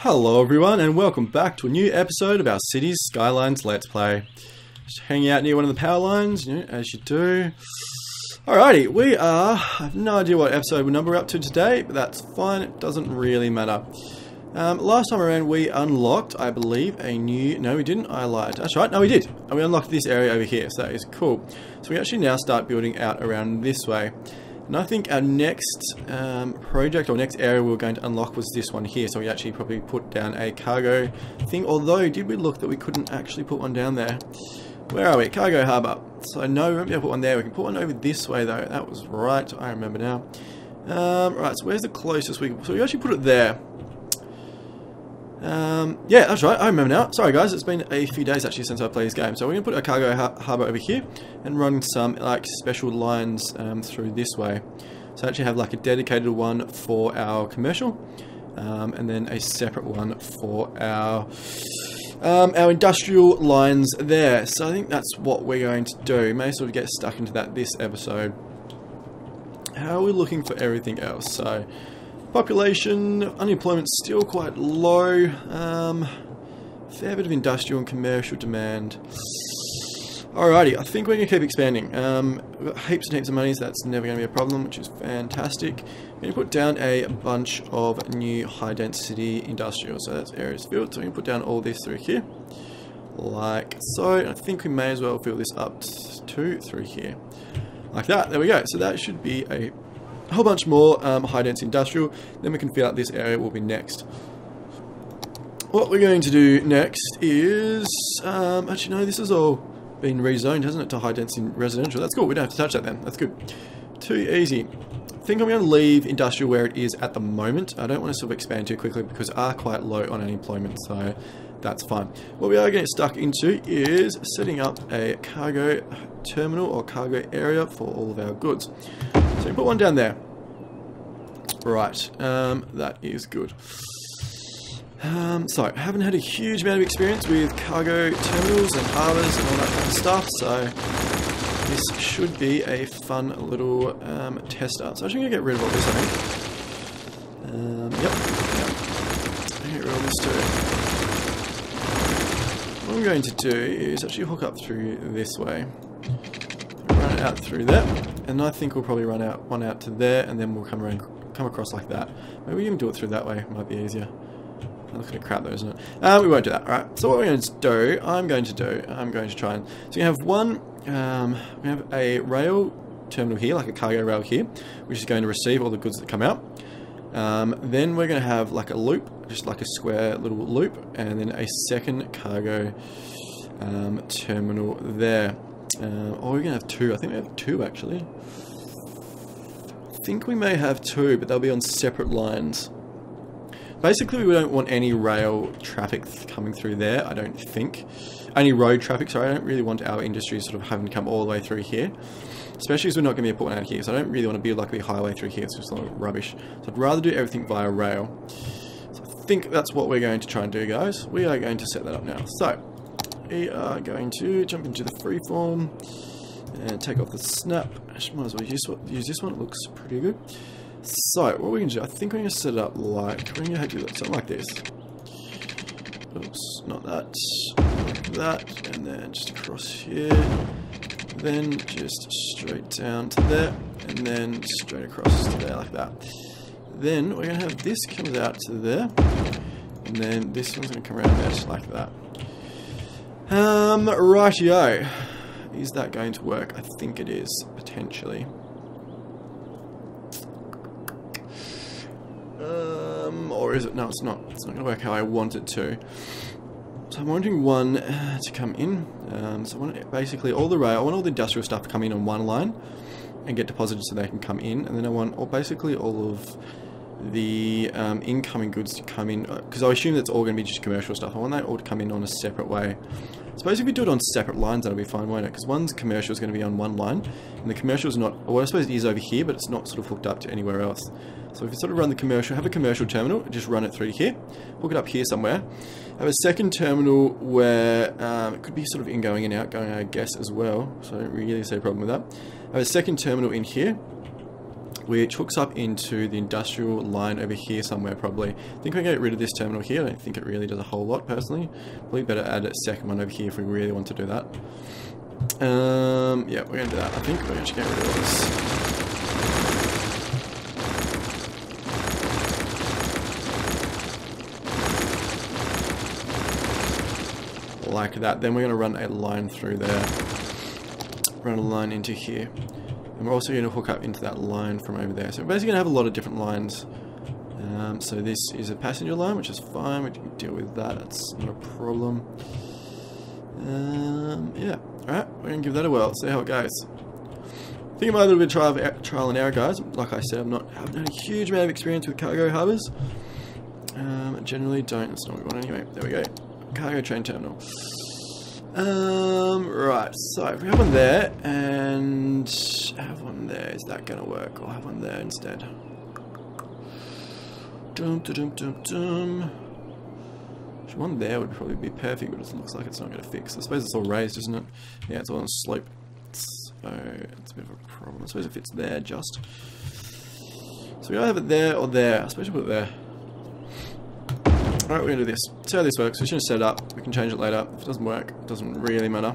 Hello everyone and welcome back to a new episode of our Cities Skylines Let's Play. Just hanging out near one of the power lines, you know, as you do. Alrighty, I have no idea what episode number we're up to today, but that's fine, it doesn't really matter. Last time around we unlocked, I believe, a new... No, we didn't, I lied. That's right, no we did. And we unlocked this area over here, so that is cool. So we actually now start building out around this way. And I think our next project or next area we were going to unlock was this one here. So we actually probably put down a cargo thing. Although, did we look that we couldn't actually put one down there? Where are we? Cargo harbour. So no, we won't be able to put one there. We can put one over this way though. That was right. I remember now. Right, so where's the closest we can... So we actually put it there. Yeah, that's right, I remember now. Sorry guys, it's been a few days actually since I played this game. So we're going to put a cargo harbour over here and run some like special lines through this way. So actually have like a dedicated one for our commercial and then a separate one for our industrial lines there. So I think that's what we're going to do. May sort of get stuck into that this episode. How are we looking for everything else? So population, unemployment's still quite low, fair bit of industrial and commercial demand. Alrighty, I think we're going to keep expanding. We've got heaps and heaps of money, so that's never going to be a problem, which is fantastic. We're going to put down a bunch of new high density industrial, so that's areas filled, so we can put down all this through here, like so. I think we may as well fill this up to through here, like that. There we go, so that should be a whole bunch more high density industrial. Then we can fill out this area will be next. What we're going to do next is actually no, this has all been rezoned, hasn't it, to high density residential. That's cool, we don't have to touch that then. That's good. Too easy. I think I'm going to leave industrial where it is at the moment. I don't want to sort of expand too quickly because we are quite low on unemployment, so that's fine. What we are getting stuck into is setting up a cargo terminal or cargo area for all of our goods. So we put one down there. Right, that is good. So, I haven't had a huge amount of experience with cargo terminals and harbours and all that kind of stuff, so this should be a fun little tester. So I'm actually going to get rid of all this, I think. Yep. Get rid of this too. What I'm going to do is actually hook up through this way. Run it out through there, and I think we'll probably run out one out to there, and then we'll come across like that. Maybe we can do it through that way, it might be easier. Looking at crap though, isn't it? We won't do that. Alright, so what we're going to do, I'm going to try and... So you have one, we have a rail terminal here, like a cargo rail here, which is going to receive all the goods that come out. Then we're going to have like a loop, just like a square little loop, and then a second cargo terminal there. We're going to have two. I think we have two actually. I think we may have two, but they'll be on separate lines. Basically, we don't want any rail traffic coming through there, I don't think. Any road traffic, sorry, I don't really want our industry sort of having to come all the way through here. Especially as we're not going to be able to put one out here, so I don't really want to build like a big highway through here, it's just a lot of rubbish. So I'd rather do everything via rail. So I think that's what we're going to try and do, guys. We are going to set that up now. So, we are going to jump into the freeform and take off the snap. Actually, might as well use this one, it looks pretty good. So, what we're going to do, I think we're going to set it up like, we're going to do something like this. Oops, not that. Like that, and then just across here. Then just straight down to there, and then straight across to there like that. Then we're going to have this comes out to there, and then this one's going to come around there just like that. Rightio. Is that going to work? I think it is, potentially. Or is it? No, it's not. It's not going to work how I want it to. So I'm wanting one to come in. So I want basically all the rail. I want all the industrial stuff to come in on one line and get deposited so they can come in. And then I want basically all of the incoming goods to come in, because I assume that's all going to be just commercial stuff. I want that all to come in on a separate way. I suppose if we do it on separate lines, that'll be fine, won't it? Because one's commercial is going to be on one line, and the commercial is not, well, I suppose it is over here, but it's not sort of hooked up to anywhere else. So if you sort of run the commercial, have a commercial terminal, just run it through here, hook it up here somewhere. Have a second terminal where it could be sort of ingoing and outgoing, I guess, as well. So I don't really see a problem with that. Have a second terminal in here. which hooks up into the industrial line over here somewhere probably. I think we can get rid of this terminal here. I don't think it really does a whole lot personally. Probably better add a second one over here if we really want to do that. Yeah, we're going to do that. I think we're going to get rid of all this. Like that. Then we're going to run a line through there. Run a line into here. And we're also going to hook up into that line from over there. So we're basically going to have a lot of different lines. So this is a passenger line, which is fine. We can deal with that. That's not a problem. Yeah. Alright, we're going to give that a whirl. See how it goes. I think I might have a little bit of trial and error, guys. Like I said, I've not had a huge amount of experience with cargo harbours. Generally don't. That's not what we want anyway. There we go. Cargo train terminal. Right, so if we have one there and have one there, is that gonna work? I'll have one there instead. One there would probably be perfect, but it looks like it's not gonna fix. I suppose it's all raised, isn't it? Yeah, it's all on a slope. So it's a bit of a problem. I suppose it fits there just. So we either have it there or there. I suppose we'll put it there. Alright, we're going to do this. See how this works. We're just going to set it up. We can change it later. If it doesn't work, it doesn't really matter.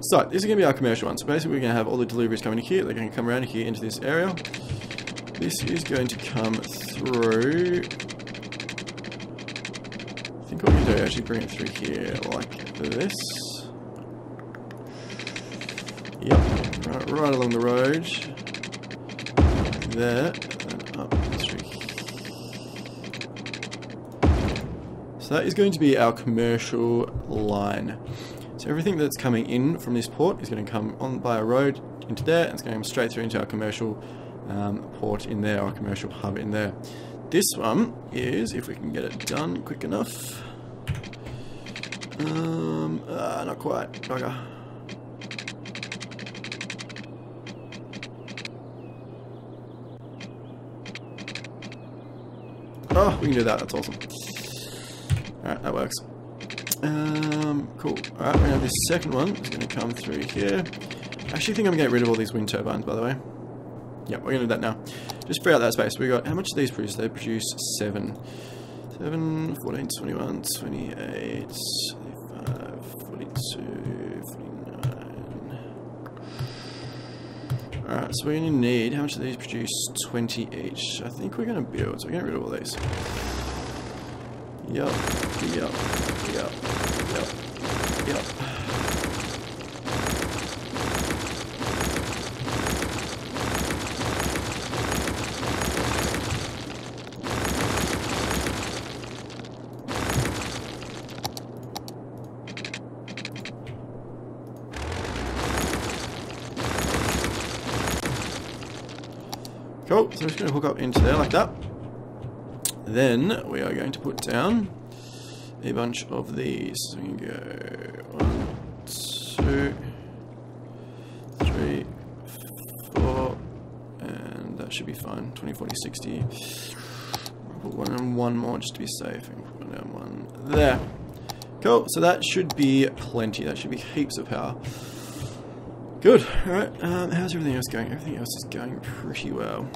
So, this is going to be our commercial one. So basically we're going to have all the deliveries coming in here. They're going to come around here into this area. This is going to come through. I think what we can do is actually bring it through here like this. Yep. Right along the road. There. And up through here. So that is going to be our commercial line. So everything that's coming in from this port is going to come on by a road into there, and it's going straight through into our commercial port in there, our commercial hub in there. This one is, if we can get it done quick enough. Not quite. Bugger. Oh, we can do that. That's awesome. Alright, that works. Cool. Alright, we're going to have this second one. It's going to come through here. I actually think I'm going to get rid of all these wind turbines, by the way. Yep, we're going to do that now. Just free out that space. We got, how much do these produce? They produce 7. 7, 14, 21, 28, 35, 42, 49. Alright, so we're going to need, how much do these produce? 20 each. I think we're going to build, so we're going to get rid of all these. Yup. Cool, so we're just going to hook up into there like that. Then we are going to put down a bunch of these. So we can go 1, 2, 3, 4, and that should be fine. 20, 40, 60. I'll put one and one more just to be safe. And put one down, one there. Cool, so that should be plenty. That should be heaps of power. Good. Alright, how's everything else going? Everything else is going pretty well.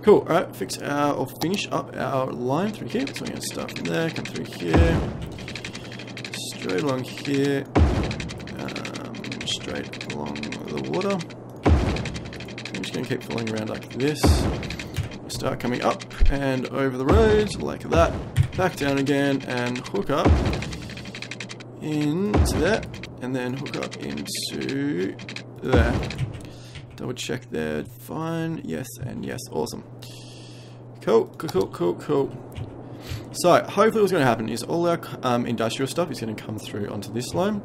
Cool, alright, fix our, or finish up our line through here. So we're going to start from there, come through here, straight along here, straight along the water. I'm just going to keep following around like this. Start coming up and over the road, like that, back down again, and hook up into that, and then hook up into there. Double check there, fine, yes, and yes, awesome. Cool. So, hopefully what's going to happen is all our industrial stuff is going to come through onto this line.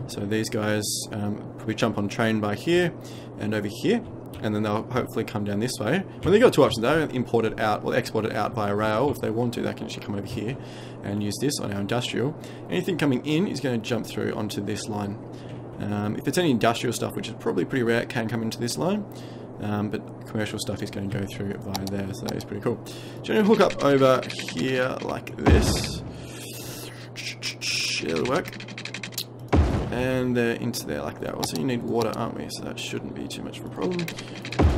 So these guys probably jump on train by here and over here, and then they'll hopefully come down this way. Well, they've got two options. They'll import it out or export it out via rail. If they want to, they can actually come over here and use this on our industrial. Anything coming in is going to jump through onto this line. If it's any industrial stuff, which is probably pretty rare, it can come into this line. But commercial stuff is going to go through via there, so that is pretty cool. So I'm going to hook up over here like this. It'll work. And into there like that. Also, you need water, aren't we? So that shouldn't be too much of a problem.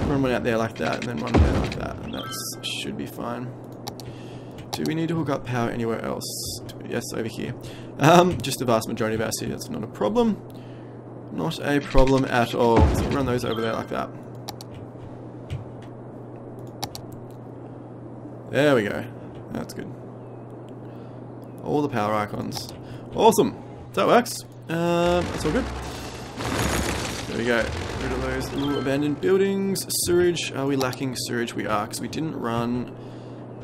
run one out there like that, and then one there like that, and that should be fine. Do we need to hook up power anywhere else? Yes, over here. Just the vast majority of our city, that's not a problem. Not a problem at all. So run those over there like that. There we go. That's good. All the power icons. Awesome. That works. That's all good. There we go. Rid of those little abandoned buildings. Sewage. Are we lacking sewage? We are, because we didn't run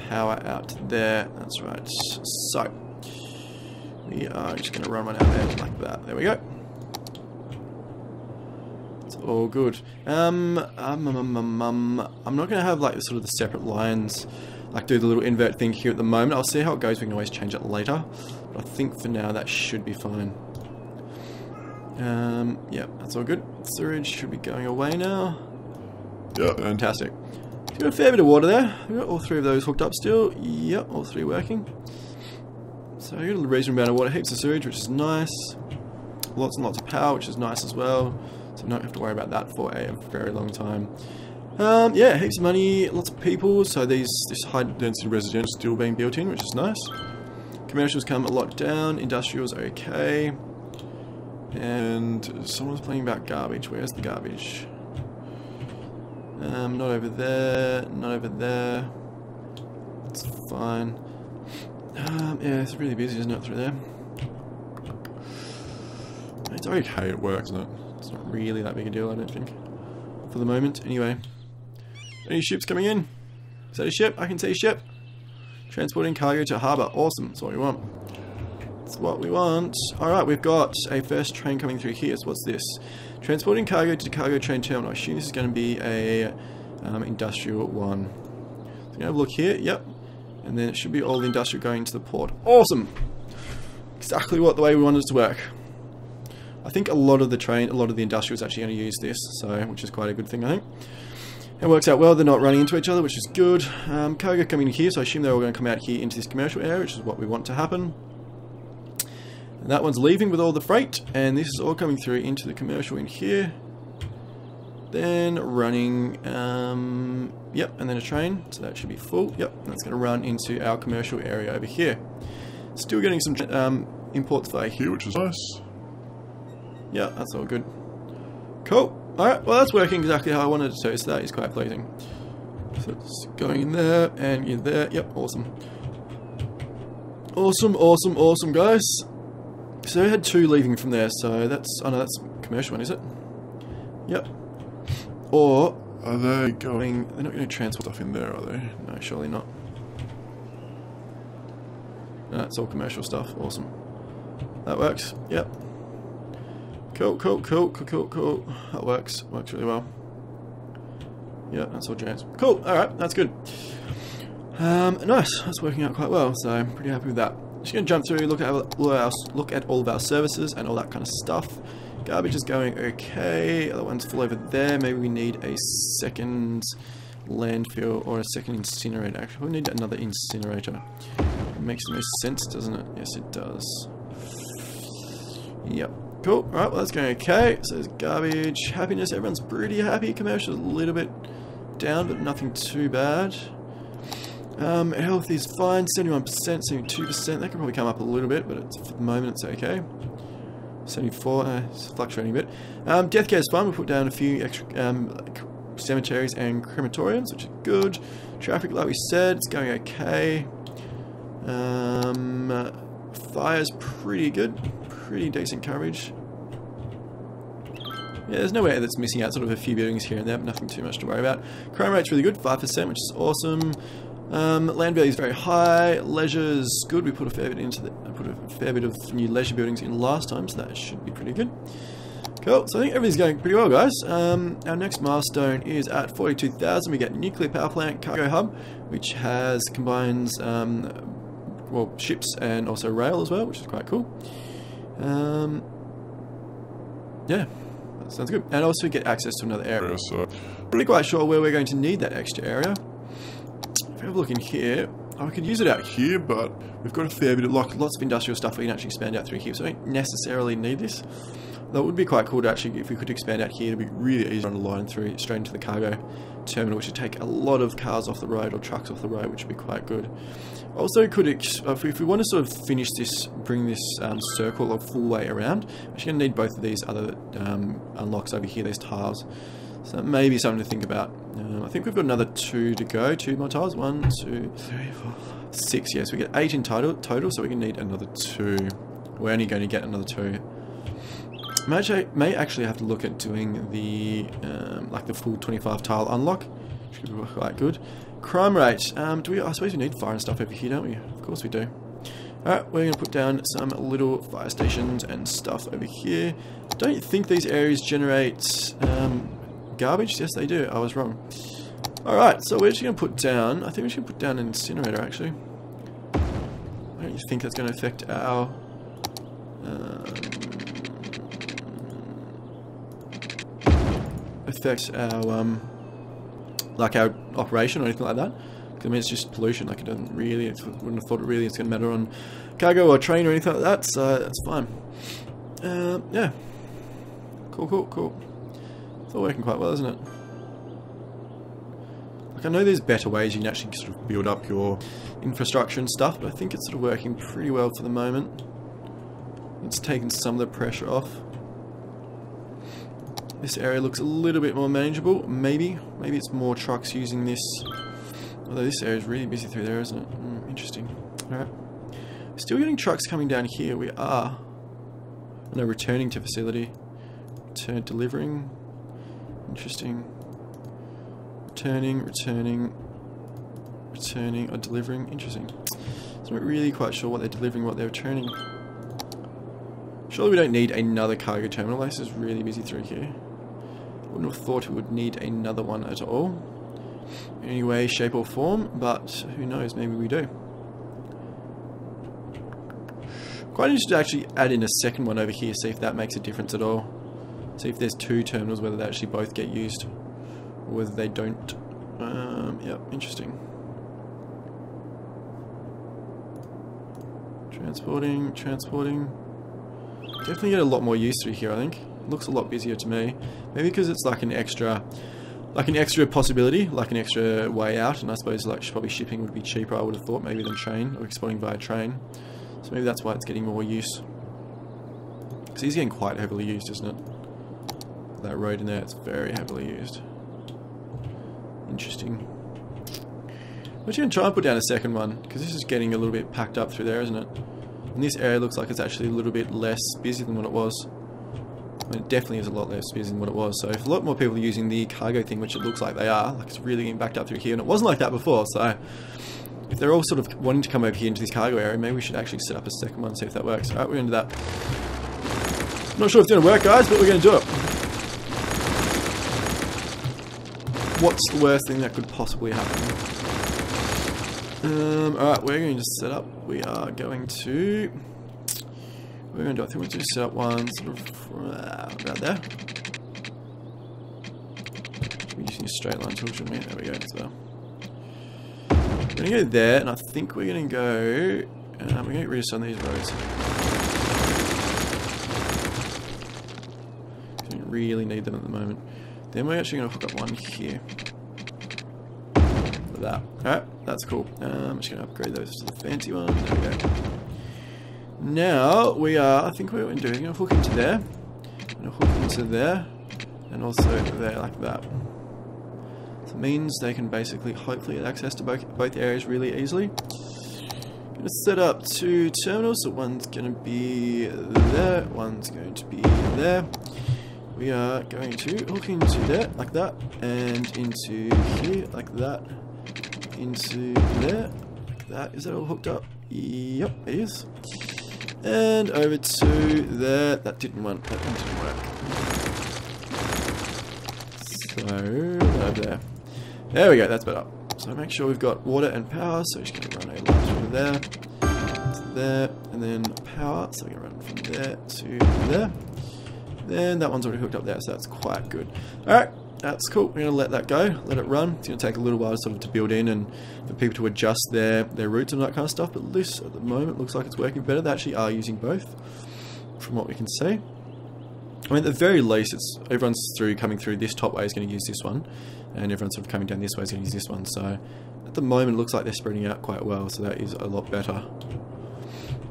power out there. That's right. So, we are just going to run one out there like that. There we go. It's all good. I'm not going to have like sort of the separate lines, like do the little invert thing here at the moment. I'll see how it goes. We can always change it later. But I think for now that should be fine. Yeah, that's all good. Sewage should be going away now. Yeah, fantastic. We've got a fair bit of water there. We've got all three of those hooked up still. Yep, all three working. So we've got a reasonable amount of water, heaps of sewage, which is nice. Lots and lots of power, which is nice as well. So we don't have to worry about that for a very long time. Yeah, heaps of money, lots of people. So this high density residential still being built in, which is nice. Commercials come a lot down. Industrials okay. And someone's playing about garbage. Where's the garbage? Not over there. Not over there. It's fine. Yeah, it's really busy, isn't it, through there? It's okay, it works, isn't it? It's not really that big a deal, I don't think. For the moment, anyway. Any ships coming in? Is that a ship? I can see a ship. Transporting cargo to harbour. Awesome, that's what we want. That's what we want. Alright, we've got a first train coming through here. So what's this? Transporting cargo to cargo train terminal. I assume this is going to be a industrial one. So I'm going to have a look here. Yep. And then it should be all the industrial going to the port. Awesome! Exactly the way we wanted it to work. I think a lot of the industrial is actually going to use this, so which is quite a good thing, I think. It works out well, they're not running into each other, which is good. Cargo coming in here, so I assume they're all going to come out here into this commercial area, which is what we want to happen. And that one's leaving with all the freight, and this is all coming through into the commercial in here. Then running, yep, and then a train, so that should be full. Yep, and that's going to run into our commercial area over here. Still getting some imports via here, which is nice. Yeah, that's all good. Cool. Alright, well that's working exactly how I wanted it to, so that is quite pleasing. So it's going in there, and in there. Yep, awesome. Awesome, awesome, awesome, guys. So we had two leaving from there, so that's... Oh no, that's commercial one, is it? Yep. Or are they going... They're not going to transport stuff in there, are they? No, surely not. No, it's all commercial stuff. Awesome. That works. Yep. Cool, cool, cool, cool, cool, cool. That works. Works really well. Yeah, that's all jams. Cool. Alright, that's good. Nice. That's working out quite well, so I'm pretty happy with that. Just going to jump through, look at all of our services and all that kind of stuff. Garbage is going okay. Other one's full over there. Maybe we need a second landfill or a second incinerator. Actually, we need another incinerator. It makes the most sense, doesn't it? Yes, it does. Yep. Cool. Alright, well that's going okay. So there's garbage. Happiness. Everyone's pretty happy. Commercial's a little bit down, but nothing too bad. Health is fine. 71%, 72%. That could probably come up a little bit, but for the moment it's okay. 74, it's fluctuating a bit. Death care is fine. We'll put down a few extra cemeteries and crematoriums, which is good. Traffic, like we said, it's going okay. Fire's pretty good. Pretty decent coverage. Yeah, there's nowhere that's missing out. Sort of a few buildings here and there, but nothing too much to worry about. Crime rate's really good, 5%, which is awesome. Land value is very high. Leisure is good. We put a fair bit into put a fair bit of new leisure buildings in last time, so that should be pretty good. Cool. So I think everything's going pretty well, guys. Our next milestone is at 42,000. We get nuclear power plant cargo hub, which combines well, ships and also rail as well, which is quite cool. Yeah, that sounds good. And also get access to another area. So really quite sure where we're going to need that extra area. If we have a look in here, I could use it out here, but we've got a fair bit of lots of industrial stuff we can actually expand out through here, so I don't necessarily need this. that would be quite cool to actually, if we could expand out here, it'd be really easy to run a line through straight into the cargo terminal, which would take a lot of cars off the road or trucks off the road, which would be quite good. Also, could if we want to sort of finish this, bring this circle a full way around, we're actually going to need both of these other unlocks over here, these tiles. So that may be something to think about. I think we've got another 2 to go, 2 more tiles. 1, 2, 3, 4, 6. Yes, we get 8 in total, so we can need another 2. We're only going to get another 2. May actually have to look at doing the like the full 25 tile unlock, which could be quite good. Crime rate. Do we? I suppose we need fire and stuff over here, don't we? Of course we do. Alright, we're going to put down some little fire stations and stuff over here. Don't think these areas generate garbage. Yes, they do. I was wrong. Alright, so we're just going to put down, I think we should put down an incinerator actually. I don't think that's going to affect our like our operation or anything like that. Because I mean, it's just pollution. Like, it doesn't really, wouldn't have thought it really is going to matter on cargo or train or anything like that. So that's fine. Yeah. Cool. It's all working quite well, isn't it? Like, I know there's better ways you can actually sort of build up your infrastructure and stuff, but I think it's sort of working pretty well for the moment. It's taken some of the pressure off. This area looks a little bit more manageable. Maybe it's more trucks using this. Although this area is really busy through there, isn't it? Interesting. Alright. Still getting trucks coming down here. We are. No, returning to facility. Delivering. Interesting. Returning, or delivering. Interesting. So I'm not really quite sure what they're delivering, what they're returning. Surely we don't need another cargo terminal. This is really busy through here. Wouldn't have thought we would need another one at all. In any way, shape or form, but who knows, maybe we do. Quite interested to actually add in a second one over here, see if that makes a difference at all. See if there's 2 terminals, whether they actually both get used, or whether they don't. Yeah, interesting. Transporting. Definitely get a lot more use through here, I think. Looks a lot busier to me. Maybe because it's like an extra possibility, like an extra way out, and I suppose like probably shipping would be cheaper, I would have thought, maybe than train, or exporting via train. So maybe that's why it's getting more use. Because he's getting quite heavily used, isn't it? That road in there, it's very heavily used. Interesting. I'm actually going to try and put down a second one, because this is getting a little bit packed up through there, isn't it? And this area looks like it's actually a little bit less busy than what it was. I mean, it definitely is a lot less busy than what it was. So if a lot more people are using the cargo thing, which it looks like they are, like it's really getting backed up through here, and it wasn't like that before, so if they're all sort of wanting to come over here into this cargo area, maybe we should actually set up a second one and see if that works. Alright, we're going to do that. Not sure if it's going to work, guys, but we're going to do it. What's the worst thing that could possibly happen? Alright, we're going to set up. We are going to... We're going to do, I think we'll just set up one sort of about there. We're using a straight line tool, shouldn't we? There we go, as well. We're going to go there, and I think we're going to go... we're going to get rid of some of these roads. We don't really need them at the moment. Then we're actually going to hook up one here. For that. Alright, that's cool. I'm just going to upgrade those to the fancy one. There we go. Now, we are, I think what we're going to do, we're going to hook into there. We're going to hook into there. And also there, like that. So it means they can basically, hopefully, get access to both areas really easily. Going to set up 2 terminals. So one's going to be there. One's going to be there. We are going to hook into there, like that. And into here, like that. Into there, like that. Is that all hooked up? Yep, it is. And over to there. That didn't work. That one didn't work. So, over there. There we go, that's better. So make sure we've got water and power. So we're just going to run a line from there to there, and then power. So we can run from there to there. Then that one's already hooked up there, so that's quite good. Alright, that's cool. We're going to let that go, let it run. It's going to take a little while sort of to build in and for people to adjust their routes and that kind of stuff, but this at the moment looks like it's working better. They actually are using both, from what we can see. I mean, at the very least, it's everyone's coming through this top way is going to use this one, and everyone's sort of coming down this way is going to use this one. So at the moment, it looks like they're spreading out quite well. So that is a lot better.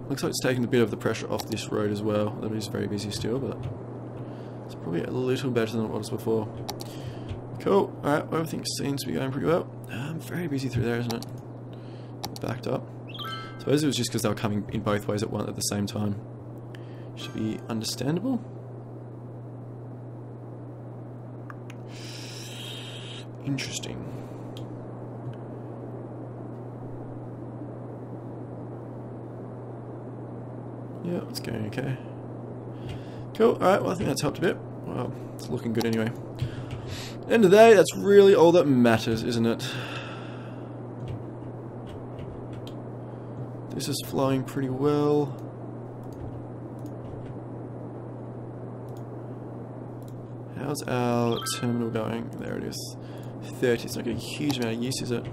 Looks like it's taking a bit of the pressure off this road as well. That is very busy still, but it's probably a little better than it was before. Cool. All right, well, everything seems to be going pretty well. Very busy through there, isn't it? Backed up. I suppose it was just because they were coming in both ways at the same time. Should be understandable. Interesting. Yeah, it's going okay. Cool. Alright, well I think that's helped a bit. Well, it's looking good anyway. End of the day, that's really all that matters, isn't it? This is flowing pretty well. How's our terminal going? There it is. 30. It's not getting a huge amount of use, is it?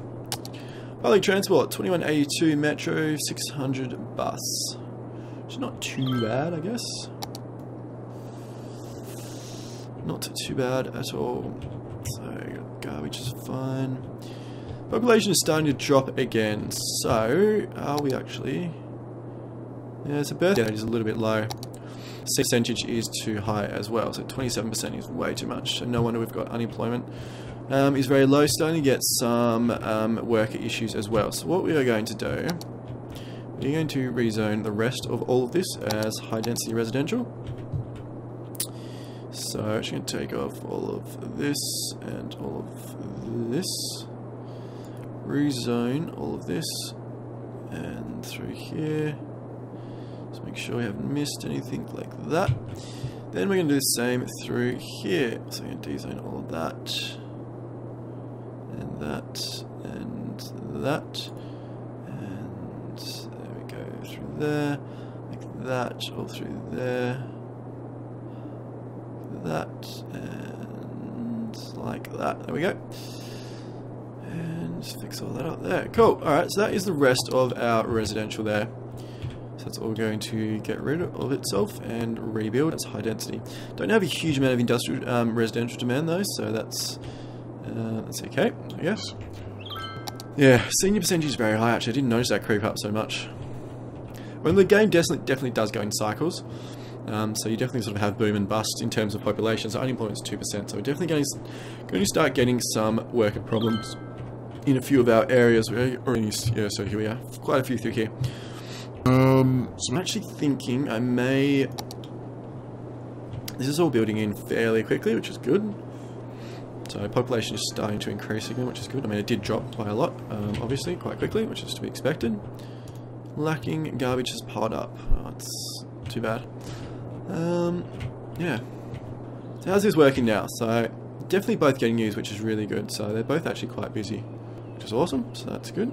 Public transport, 2182 metro, 600 bus. Which is not too bad, I guess. Not too bad at all. So, garbage is fine. Population is starting to drop again. So, are we actually... Yeah, so birth rate is a little bit low. Percentage is too high as well. So 27% is way too much. So no wonder we've got unemployment. Is very low. Starting to get some worker issues as well. So what we are going to do, we're going to rezone the rest of all of this as high density residential. So I'm actually going to take off all of this and all of this. Rezone all of this and through here. Just make sure we haven't missed anything like that. Then we're going to do the same through here. So we're going to dezone all of that. And that. And that. And there we go. Through there. Like that. All through there. That. And like that. There we go. And just fix all that up there. Cool. Alright, so that is the rest of our residential there. So it's all going to get rid of itself and rebuild. It's high density. Don't have a huge amount of industrial residential demand though, so that's okay, I guess. Yeah, senior percentage is very high actually. I didn't notice that creep up so much. When the game definitely does go in cycles, so you definitely sort of have boom and bust in terms of population. So unemployment is 2%. So we're definitely going to start getting some worker problems in a few of our areas. Yeah, so here we are, quite a few through here. So I'm actually thinking I may... This is all building in fairly quickly, which is good. So population is starting to increase again, which is good. I mean, it did drop by a lot, obviously, quite quickly, which is to be expected. Lacking garbage has piled up. Oh, it's too bad. Yeah. So how's this working now? So definitely both getting used, which is really good. So they're both actually quite busy, which is awesome. So that's good.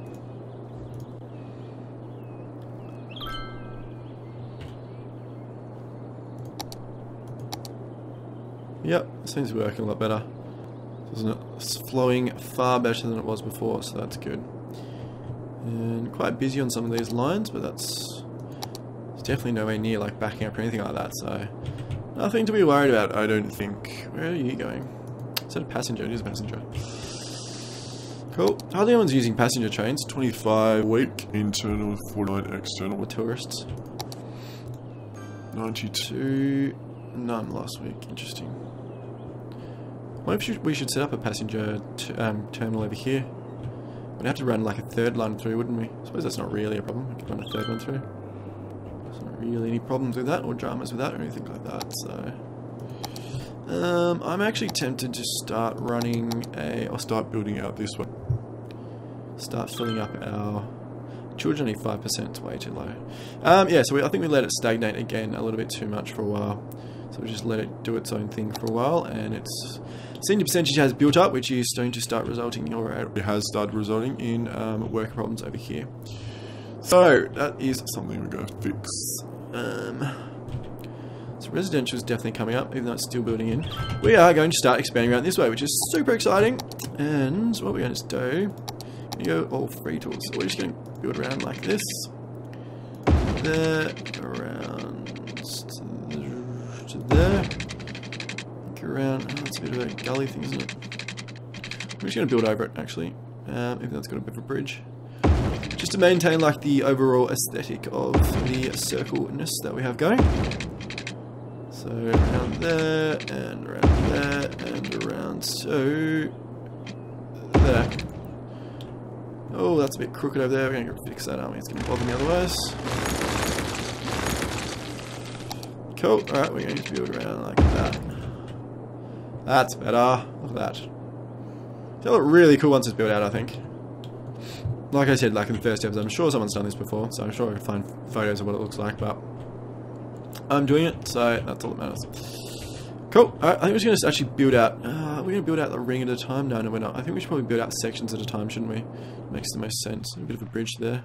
Yep, it seems to be working a lot better, isn't it? It's flowing far better than it was before, so that's good. And quite busy on some of these lines, but it's definitely nowhere near like backing up or anything like that, so nothing to be worried about, I don't think. Where are you going? Is that a passenger? It is a passenger. Cool. Hardly anyone's using passenger trains. 25 a week. Internal, 49 external. With tourists. 92. None last week. Interesting. What if we should set up a passenger terminal over here? We'd have to run like a third line through, wouldn't we? I suppose that's not really a problem. We could run a third one through. There's not really any problems with that, or dramas with that, or anything like that, so... I'm actually tempted to start running I'll start building out this way. Start filling up our... Children need 5%, it's way too low. Yeah, so I think we let it stagnate again a little bit too much for a while. So we just let it do its own thing for a while, and its senior percentage has built up, which is going to start resulting, or it has started resulting in worker problems over here. So that is something we're going to fix. So residential is definitely coming up, even though it's still building in. We are going to start expanding around this way, which is super exciting. And what we're going to do, we go all free tools. So we're just going to build around like this. There, around to there. around. Oh, it's a bit of a gully thing, isn't it? I'm just going to build over it, actually. Even though it's got a bit of a bridge. Just to maintain like the overall aesthetic of the circle-ness that we have going. So around there, and around there, and around to there. Oh, that's a bit crooked over there. We're going to fix that, aren't we? It's going to bother me otherwise. Cool. Alright, we're going to build around like that. That's better. Look at that. It'll look really cool once it's built out, I think. Like I said, like in the first episode, I'm sure someone's done this before, so I'm sure I can find photos of what it looks like, but I'm doing it, so that's all that matters. Cool. Alright, I think we're just going to actually build out, we're going to build out the ring at a time? No, we're not. I think we should probably build out sections at a time, shouldn't we? Makes the most sense. A bit of a bridge there.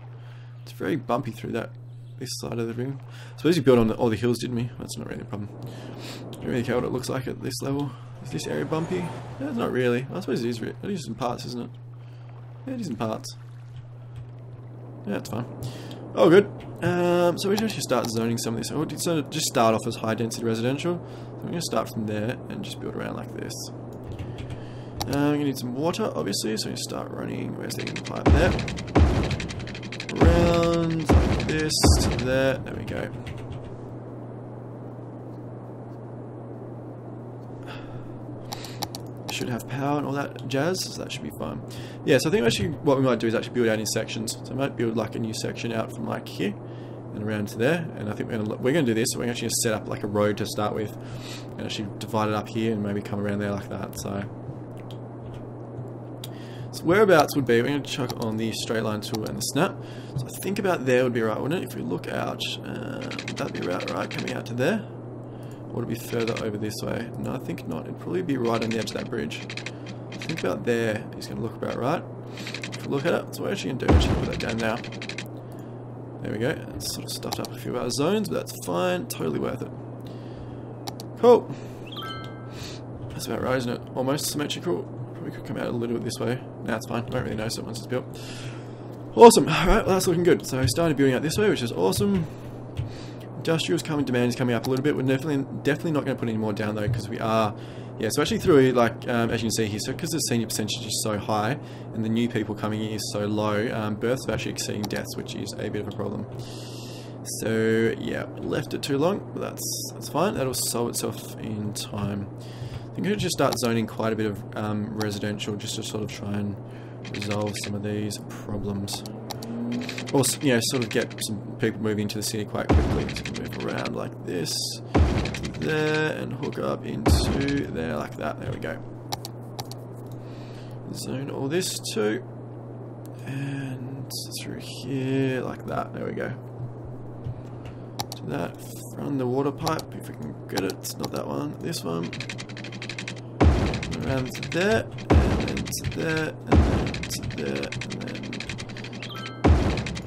It's very bumpy through this side of the ring. I suppose we built on all the hills, didn't we? That's not really a problem. I don't really care what it looks like at this level. Is this area bumpy? No, it's not really. I suppose it is. It is in parts, isn't it? Yeah, it is in parts. Yeah, it's fine. Oh, good. So we're going to start zoning some of this. We're going to just start off as high density residential. So we're going to start from there and just build around like this. We're going to need some water, obviously, so we start running. Where's the pipe there? Around like this to there. There we go. Should have power and all that jazz, so that should be fine. Yeah, so I think actually what we might do is actually build out in sections. So I might build like a new section out from like here and around to there. And I think we're going to do this. So we're actually going to set up like a road to start with, and actually divide it up here and maybe come around there like that. So whereabouts would be, we're going to chuck on the straight line tool and the snap. So I think about there would be right, wouldn't it? If we look out, would that be about right coming out to there? Or would it be further over this way? No, I think not. It'd probably be right on the edge of that bridge. I think about there is going to look about right. If we look at it, that's what we're actually going to do. Actually put that down now. There we go. It's sort of stuffed up a few of our zones, but that's fine. Totally worth it. Cool. That's about right, isn't it? Almost symmetrical. Probably could come out a little bit this way. Nah, it's fine. I don't really know so once it's built. Awesome. Alright, well that's looking good. So I started building out this way, which is awesome. Industrial's coming, demand is coming up a little bit. We're definitely not going to put any more down though, because we are, yeah. So actually through like as you can see here, so because the senior percentage is so high and the new people coming in is so low, births are actually exceeding deaths, which is a bit of a problem. So yeah, left it too long, but that's fine. That'll solve itself in time. I think I should just start zoning quite a bit of residential, just to sort of try and resolve some of these problems. Or, you know, sort of get some people moving into the city quite quickly. So move around like this, to there, and hook up into there like that. There we go. Zone all this too. And through here like that. There we go. To that. Run the water pipe if we can get it. It's not that one. This one. Around to there, and then to there, and then to there, and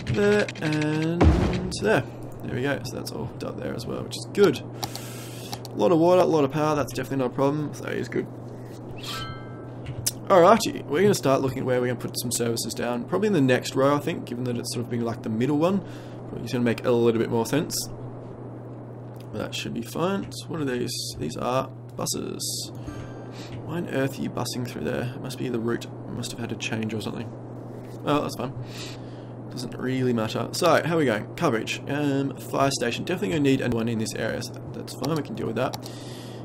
then there, and there. There we go. So that's all done there as well, which is good. A lot of water, a lot of power. That's definitely not a problem. So it is good. Alrighty, we're going to start looking at where we're going to put some services down. Probably in the next row, I think, given that it's sort of being like the middle one. Probably going to make a little bit more sense. But that should be fine. So what are these? These are buses. Why on earth are you busing through there? It must be the route. It must have had to change or something. Oh, that's fine. Doesn't really matter. So, how are we going? Coverage. Fire station. Definitely going to need one in this area. So that's fine. We can deal with that.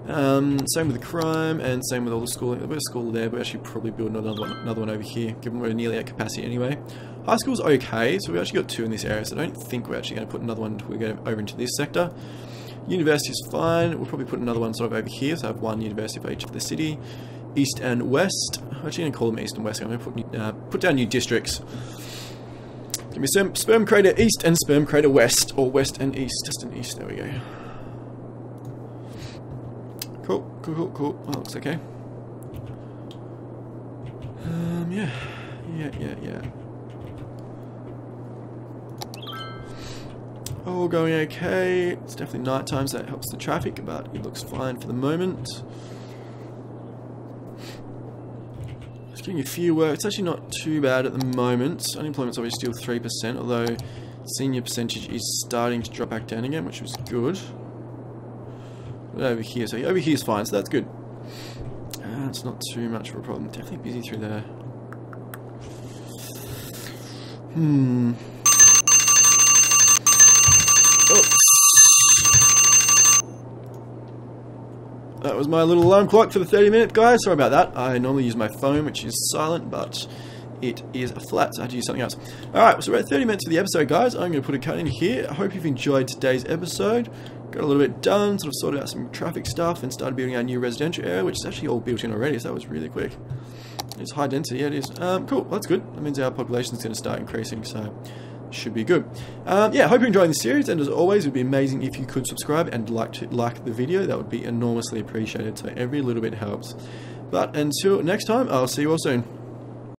Same with the crime, and same with all the schooling. There's a school there, but we actually probably build another one over here, given we're nearly at capacity anyway. High school's okay, so we've actually got 2 in this area, so I don't think we're actually going to put another one until we get over into this sector. University is fine. We'll probably put another one sort of over here, so I have one university for each of the city. East and West. I'm actually going to call them East and West. I'm going to put down new districts. Give me some Sperm Crater East and Sperm Crater West, or West and East. Just an East. There we go. Cool, cool, cool, cool. Well, looks okay. Yeah. All going okay. It's definitely night time, so that helps the traffic, but it looks fine for the moment. Just getting a few work. It's actually not too bad at the moment. Unemployment's obviously still 3%, although senior percentage is starting to drop back down again, which was good. But over here, so over here is fine, so that's good. It's not too much of a problem. Definitely busy through there. Oops. That was my little alarm clock for the 30-minute, guys. Sorry about that. I normally use my phone, which is silent, but it is flat, so I had to use something else. Alright, so we're at 30 minutes of the episode, guys. I'm going to put a cut in here. I hope you've enjoyed today's episode. Got a little bit done, sort of sorted out some traffic stuff, and started building our new residential area, which is actually all built in already, so that was really quick. It's high density, yeah, it is. Cool, that's good. That means our population is going to start increasing, so should be good. Yeah, hope you're enjoying the series, and as always, it would be amazing if you could subscribe and like the video. That would be enormously appreciated, so every little bit helps. But until next time, I'll see you all soon.